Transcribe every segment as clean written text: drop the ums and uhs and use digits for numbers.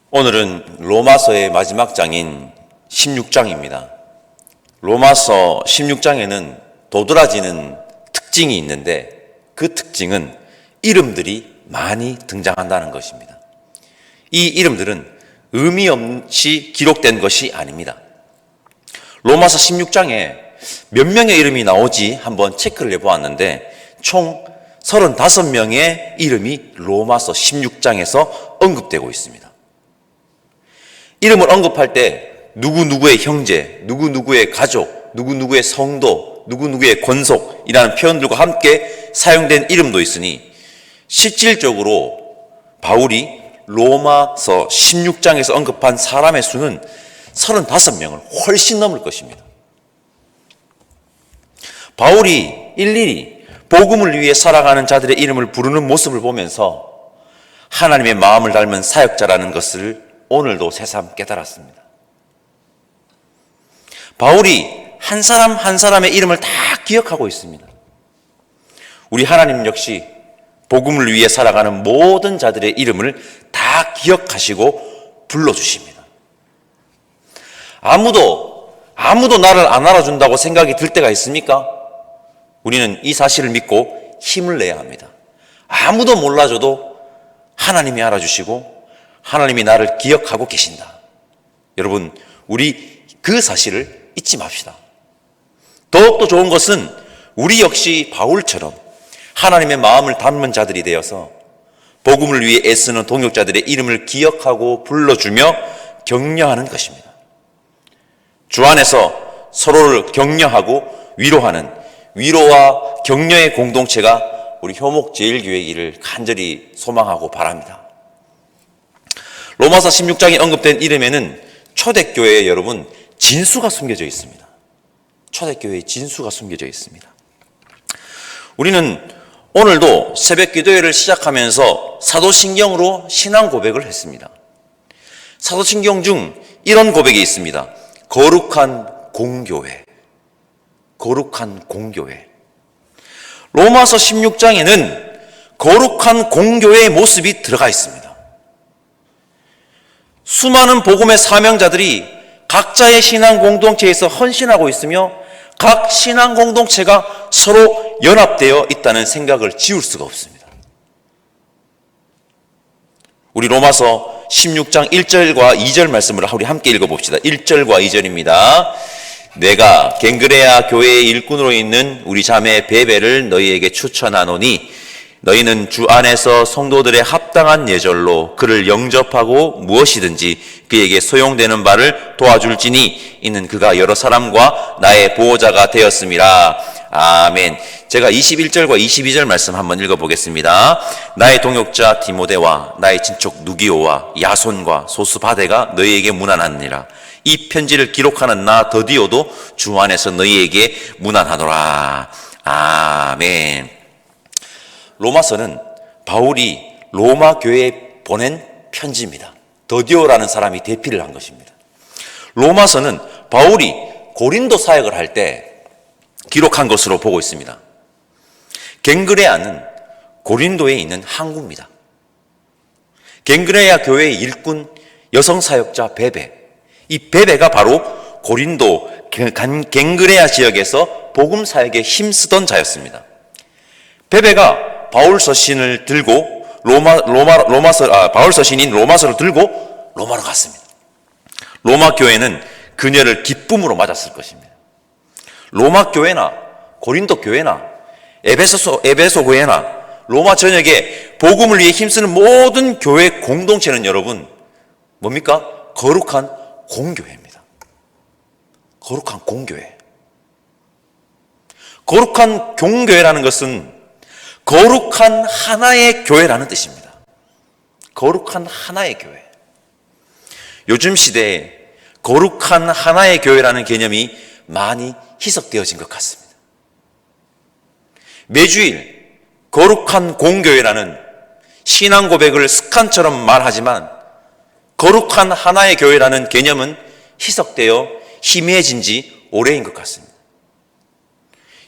오늘은 로마서의 마지막 장인 16장입니다. 로마서 16장에는 도드라지는 특징이 있는데 그 특징은 이름들이 많이 등장한다는 것입니다. 이 이름들은 의미 없이 기록된 것이 아닙니다. 로마서 16장에 몇 명의 이름이 나오지 한번 체크를 해보았는데 총 35명의 이름이 로마서 16장에서 언급되고 있습니다. 이름을 언급할 때 누구누구의 형제, 누구누구의 가족, 누구누구의 성도, 누구누구의 권속이라는 표현들과 함께 사용된 이름도 있으니 실질적으로 바울이 로마서 16장에서 언급한 사람의 수는 35명을 훨씬 넘을 것입니다. 바울이 일일이 복음을 위해 살아가는 자들의 이름을 부르는 모습을 보면서 하나님의 마음을 닮은 사역자라는 것을 오늘도 새삼 깨달았습니다. 바울이 한 사람 한 사람의 이름을 다 기억하고 있습니다. 우리 하나님 역시 복음을 위해 살아가는 모든 자들의 이름을 다 기억하시고 불러주십니다. 아무도 나를 안 알아준다고 생각이 들 때가 있습니까? 우리는 이 사실을 믿고 힘을 내야 합니다. 아무도 몰라줘도 하나님이 알아주시고 하나님이 나를 기억하고 계신다. 여러분, 우리 그 사실을 잊지 맙시다. 더욱더 좋은 것은 우리 역시 바울처럼 하나님의 마음을 담는 자들이 되어서 복음을 위해 애쓰는 동역자들의 이름을 기억하고 불러주며 격려하는 것입니다. 주 안에서 서로를 격려하고 위로하는 위로와 격려의 공동체가 우리 효목제일교회이기를 간절히 소망하고 바랍니다. 로마서 16장에 언급된 이름에는 초대교회에 여러분 진수가 숨겨져 있습니다. 초대교회의 진수가 숨겨져 있습니다. 우리는 오늘도 새벽 기도회를 시작하면서 사도신경으로 신앙 고백을 했습니다. 사도신경 중 이런 고백이 있습니다. 거룩한 공교회. 거룩한 공교회. 로마서 16장에는 거룩한 공교회의 모습이 들어가 있습니다. 수많은 복음의 사명자들이 각자의 신앙 공동체에서 헌신하고 있으며 각 신앙 공동체가 서로 연합되어 있다는 생각을 지울 수가 없습니다. 우리 로마서 16장 1절과 2절 말씀을 우리 함께 읽어봅시다. 1절과 2절입니다. 내가 갱그레아 교회의 일꾼으로 있는 우리 자매 베베를 너희에게 추천하노니 너희는 주 안에서 성도들의 합당한 예절로 그를 영접하고 무엇이든지 그에게 소용되는 바를 도와줄지니 이는 그가 여러 사람과 나의 보호자가 되었음이라. 아멘. 제가 21절과 22절 말씀 한번 읽어보겠습니다. 나의 동역자 디모데와 나의 친척 누기오와 야손과 소스바데가 너희에게 문안하느니라. 이 편지를 기록하는 나 더디오도 주 안에서 너희에게 문안하노라. 아멘. 로마서는 바울이 로마 교회에 보낸 편지입니다. 더디오라는 사람이 대피를 한 것입니다. 로마서는 바울이 고린도 사역을 할 때 기록한 것으로 보고 있습니다. 갱그레아는 고린도에 있는 항구입니다. 갱그레아 교회의 일꾼 여성 사역자 베베, 이 베베가 바로 고린도 갱그레아 지역에서 복음 사역에 힘쓰던 자였습니다. 베베가 바울 서신을 들고 바울 서신인 로마서를 들고 로마로 갔습니다. 로마 교회는 그녀를 기쁨으로 맞았을 것입니다. 로마 교회나 고린도 교회나 에베소 교회나 로마 전역에 복음을 위해 힘쓰는 모든 교회 공동체는 여러분 뭡니까? 거룩한 공교회입니다. 거룩한 공교회. 거룩한 공교회라는 것은 거룩한 하나의 교회라는 뜻입니다. 거룩한 하나의 교회. 요즘 시대에 거룩한 하나의 교회라는 개념이 많이 희석되어진 것 같습니다. 매주일 거룩한 공교회라는 신앙 고백을 습관처럼 말하지만 거룩한 하나의 교회라는 개념은 희석되어 희미해진 지 오래인 것 같습니다.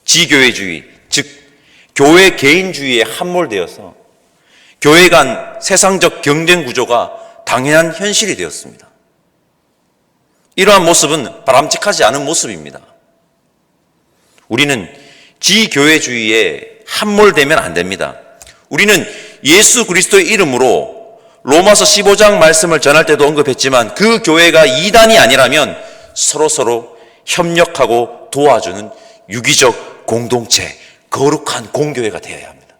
지교회주의, 즉 교회 개인주의에 함몰되어서 교회 간 세상적 경쟁 구조가 당연한 현실이 되었습니다. 이러한 모습은 바람직하지 않은 모습입니다. 우리는 지교회주의에 함몰되면 안 됩니다. 우리는 예수 그리스도의 이름으로 로마서 15장 말씀을 전할 때도 언급했지만 그 교회가 이단이 아니라면 서로 협력하고 도와주는 유기적 공동체, 거룩한 공교회가 되어야 합니다.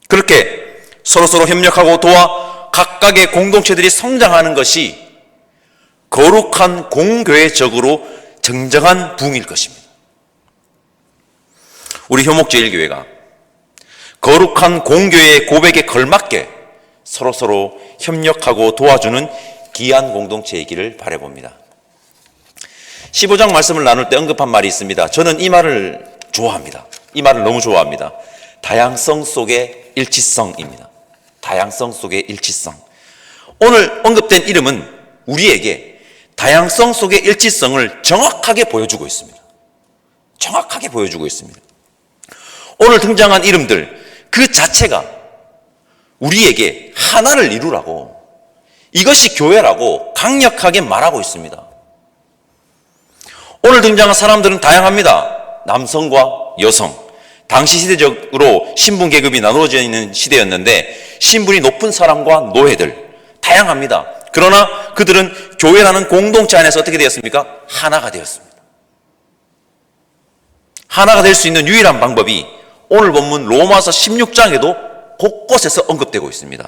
그렇게 서로 협력하고 도와 각각의 공동체들이 성장하는 것이 거룩한 공교회적으로 정정한 부흥일 것입니다. 우리 효목제일교회가 거룩한 공교회의 고백에 걸맞게 서로 협력하고 도와주는 귀한 공동체이기를 바라봅니다. 15장 말씀을 나눌 때 언급한 말이 있습니다. 저는 이 말을 좋아합니다. 이 말을 너무 좋아합니다. 다양성 속의 일치성입니다. 다양성 속의 일치성. 오늘 언급된 이름은 우리에게 다양성 속의 일치성을 정확하게 보여주고 있습니다. 정확하게 보여주고 있습니다. 오늘 등장한 이름들 그 자체가 우리에게 하나를 이루라고, 이것이 교회라고 강력하게 말하고 있습니다. 오늘 등장한 사람들은 다양합니다. 남성과 여성. 당시 시대적으로 신분 계급이 나누어져 있는 시대였는데 신분이 높은 사람과 노예들 다양합니다. 그러나 그들은 교회라는 공동체 안에서 어떻게 되었습니까? 하나가 되었습니다. 하나가 될 수 있는 유일한 방법이 오늘 본문 로마서 16장에도 곳곳에서 언급되고 있습니다.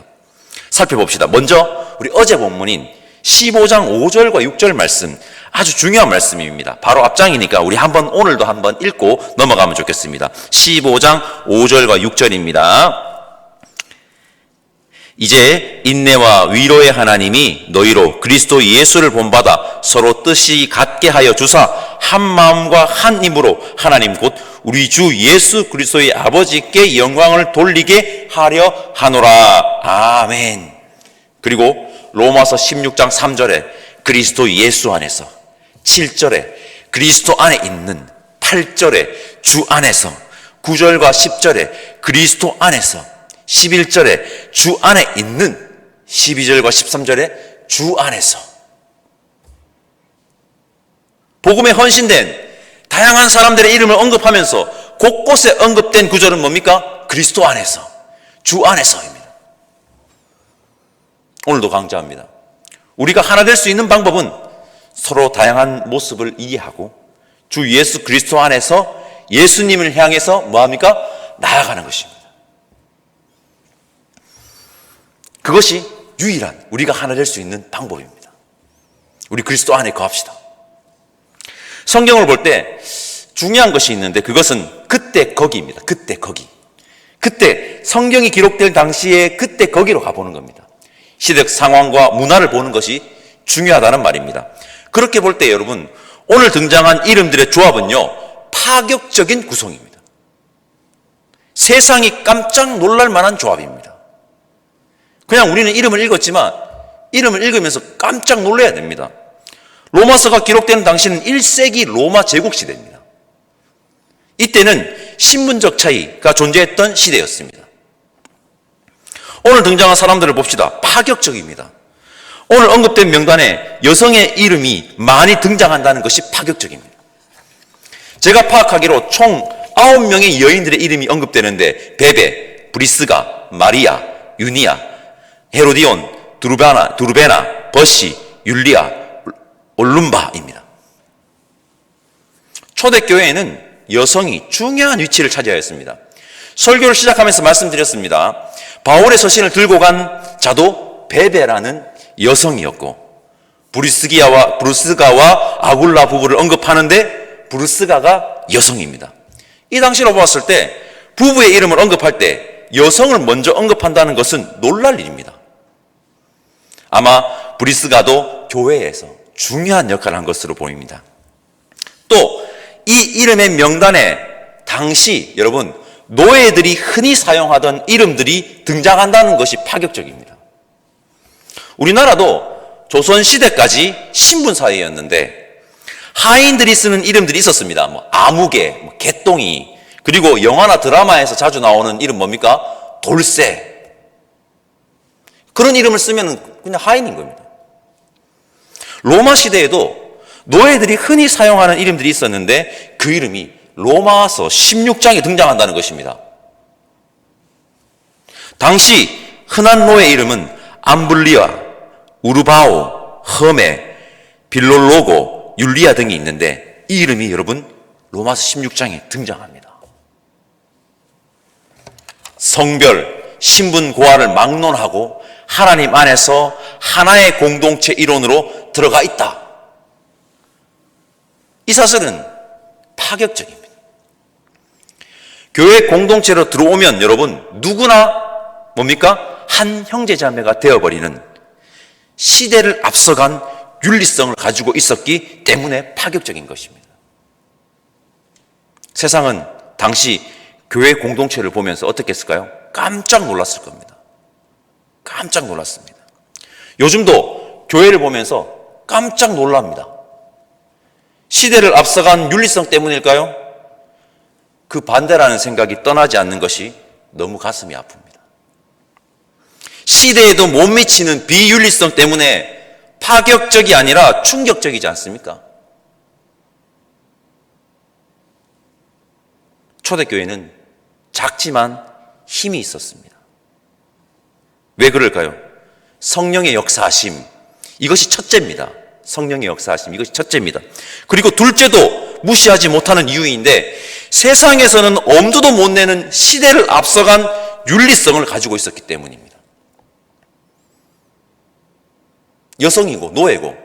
살펴봅시다. 먼저 우리 어제 본문인 15장 5절과 6절 말씀, 아주 중요한 말씀입니다. 바로 앞장이니까 우리 오늘도 한번 읽고 넘어가면 좋겠습니다. 15장 5절과 6절입니다. 이제 인내와 위로의 하나님이 너희로 그리스도 예수를 본받아 서로 뜻이 같게 하여 주사 한 마음과 한 힘으로 하나님 곧 우리 주 예수 그리스도의 아버지께 영광을 돌리게 하려 하노라. 아멘. 그리고 로마서 16장 3절에 그리스도 예수 안에서, 7절에 그리스도 안에 있는, 8절에 주 안에서, 9절과 10절에 그리스도 안에서, 11절에 주 안에 있는, 12절과 13절에 주 안에서. 복음에 헌신된 다양한 사람들의 이름을 언급하면서 곳곳에 언급된 구절은 뭡니까? 그리스도 안에서, 주 안에서입니다. 오늘도 강조합니다. 우리가 하나 될 수 있는 방법은 서로 다양한 모습을 이해하고 주 예수 그리스도 안에서 예수님을 향해서 뭐합니까? 나아가는 것입니다. 그것이 유일한 우리가 하나 될 수 있는 방법입니다. 우리 그리스도 안에 거합시다. 성경을 볼 때 중요한 것이 있는데 그것은 그때 거기입니다. 그때 거기. 그때 성경이 기록될 당시에 그때 거기로 가보는 겁니다. 시대적 상황과 문화를 보는 것이 중요하다는 말입니다. 그렇게 볼 때 여러분, 오늘 등장한 이름들의 조합은요, 파격적인 구성입니다. 세상이 깜짝 놀랄 만한 조합입니다. 그냥 우리는 이름을 읽었지만 이름을 읽으면서 깜짝 놀라야 됩니다. 로마서가 기록되는 당시는 1세기 로마 제국 시대입니다. 이때는 신분적 차이가 존재했던 시대였습니다. 오늘 등장한 사람들을 봅시다. 파격적입니다. 오늘 언급된 명단에 여성의 이름이 많이 등장한다는 것이 파격적입니다. 제가 파악하기로 총 9명의 여인들의 이름이 언급되는데 베베, 브리스가, 마리아, 유니아, 헤로디온, 두르베나, 버시, 율리아, 올룸바입니다. 초대교회에는 여성이 중요한 위치를 차지하였습니다. 설교를 시작하면서 말씀드렸습니다. 바울의 서신을 들고 간 자도 베베라는 여성이었고 브루스가와 아굴라 부부를 언급하는데 브루스가가 여성입니다. 이 당시로 보았을 때 부부의 이름을 언급할 때 여성을 먼저 언급한다는 것은 놀랄 일입니다. 아마 브리스가도 교회에서 중요한 역할을 한 것으로 보입니다. 또 이 이름의 명단에 당시 여러분 노예들이 흔히 사용하던 이름들이 등장한다는 것이 파격적입니다. 우리나라도 조선시대까지 신분사회였는데 하인들이 쓰는 이름들이 있었습니다. 아무개, 개똥이, 그리고 영화나 드라마에서 자주 나오는 이름 뭡니까? 돌쇠. 그런 이름을 쓰면 그냥 하인인 겁니다. 로마 시대에도 노예들이 흔히 사용하는 이름들이 있었는데 그 이름이 로마서 16장에 등장한다는 것입니다. 당시 흔한 노예 이름은 암블리아, 우르바오, 허메, 빌롤로고, 율리아 등이 있는데 이 이름이 여러분 로마서 16장에 등장합니다. 성별, 신분 고하를 막론하고 하나님 안에서 하나의 공동체 이론으로 들어가 있다. 이 사실은 파격적입니다. 교회 공동체로 들어오면 여러분 누구나 뭡니까? 한 형제자매가 되어버리는 시대를 앞서간 윤리성을 가지고 있었기 때문에 파격적인 것입니다. 세상은 당시 교회 공동체를 보면서 어떻게 했을까요? 깜짝 놀랐을 겁니다. 깜짝 놀랐습니다. 요즘도 교회를 보면서 깜짝 놀랍니다. 시대를 앞서간 윤리성 때문일까요? 그 반대라는 생각이 떠나지 않는 것이 너무 가슴이 아픕니다. 시대에도 못 미치는 비윤리성 때문에 파격적이 아니라 충격적이지 않습니까? 초대교회는 작지만 힘이 있었습니다. 왜 그럴까요? 성령의 역사하심, 이것이 첫째입니다. 성령의 역사하심, 이것이 첫째입니다. 그리고 둘째도 무시하지 못하는 이유인데 세상에서는 엄두도 못 내는 시대를 앞서간 윤리성을 가지고 있었기 때문입니다. 여성이고 노예고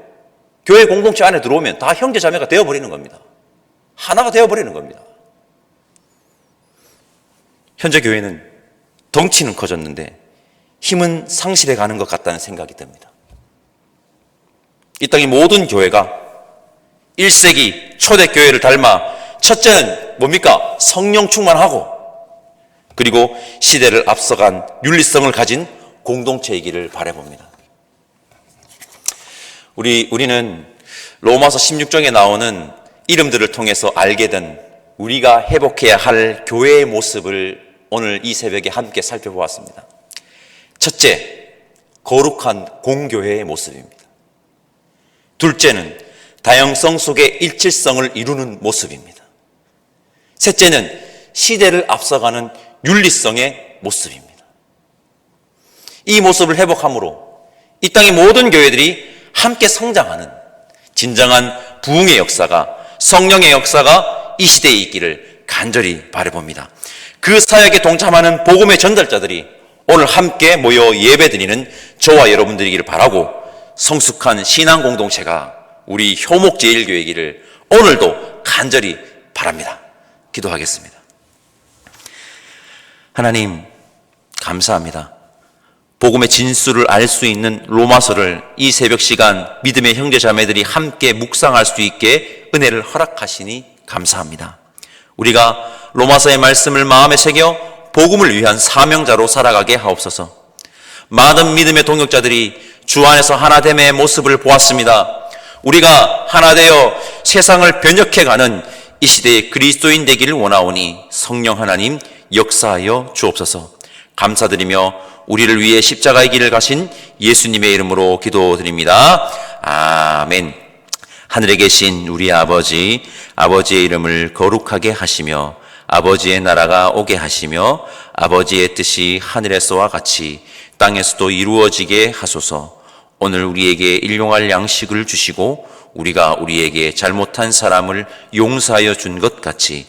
교회 공동체 안에 들어오면 다 형제자매가 되어버리는 겁니다. 하나가 되어버리는 겁니다. 현재 교회는 덩치는 커졌는데 힘은 상실해 가는 것 같다는 생각이 듭니다. 이 땅의 모든 교회가 1세기 초대교회를 닮아 첫째는 뭡니까? 성령 충만하고 그리고 시대를 앞서간 윤리성을 가진 공동체이기를 바라봅니다. 우리는 로마서 16장에 나오는 이름들을 통해서 알게 된 우리가 회복해야 할 교회의 모습을 오늘 이 새벽에 함께 살펴보았습니다. 첫째, 거룩한 공교회의 모습입니다. 둘째는 다양성 속의 일치성을 이루는 모습입니다. 셋째는 시대를 앞서가는 윤리성의 모습입니다. 이 모습을 회복함으로 이 땅의 모든 교회들이 함께 성장하는 진정한 부흥의 역사가, 성령의 역사가 이 시대에 있기를 간절히 바라봅니다. 그 사역에 동참하는 복음의 전달자들이 오늘 함께 모여 예배드리는 저와 여러분들이기를 바라고 성숙한 신앙 공동체가 우리 효목제일교회이기를 오늘도 간절히 바랍니다. 기도하겠습니다. 하나님, 감사합니다. 복음의 진수를 알 수 있는 로마서를 이 새벽 시간 믿음의 형제자매들이 함께 묵상할 수 있게 은혜를 허락하시니 감사합니다. 우리가 로마서의 말씀을 마음에 새겨 복음을 위한 사명자로 살아가게 하옵소서. 많은 믿음의 동역자들이 주 안에서 하나됨의 모습을 보았습니다. 우리가 하나 되어 세상을 변혁해가는 이 시대의 그리스도인 되기를 원하오니 성령 하나님 역사하여 주옵소서. 감사드리며 우리를 위해 십자가의 길을 가신 예수님의 이름으로 기도드립니다. 아멘. 하늘에 계신 우리 아버지, 아버지의 이름을 거룩하게 하시며 아버지의 나라가 오게 하시며 아버지의 뜻이 하늘에서와 같이 땅에서도 이루어지게 하소서. 오늘 우리에게 일용할 양식을 주시고 우리가 우리에게 잘못한 사람을 용서하여 준 것 같이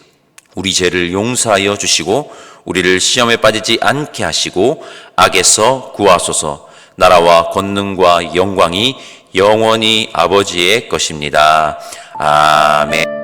우리 죄를 용서하여 주시고 우리를 시험에 빠지지 않게 하시고 악에서 구하소서. 나라와 권능과 영광이 영원히 아버지의 것입니다. 아멘.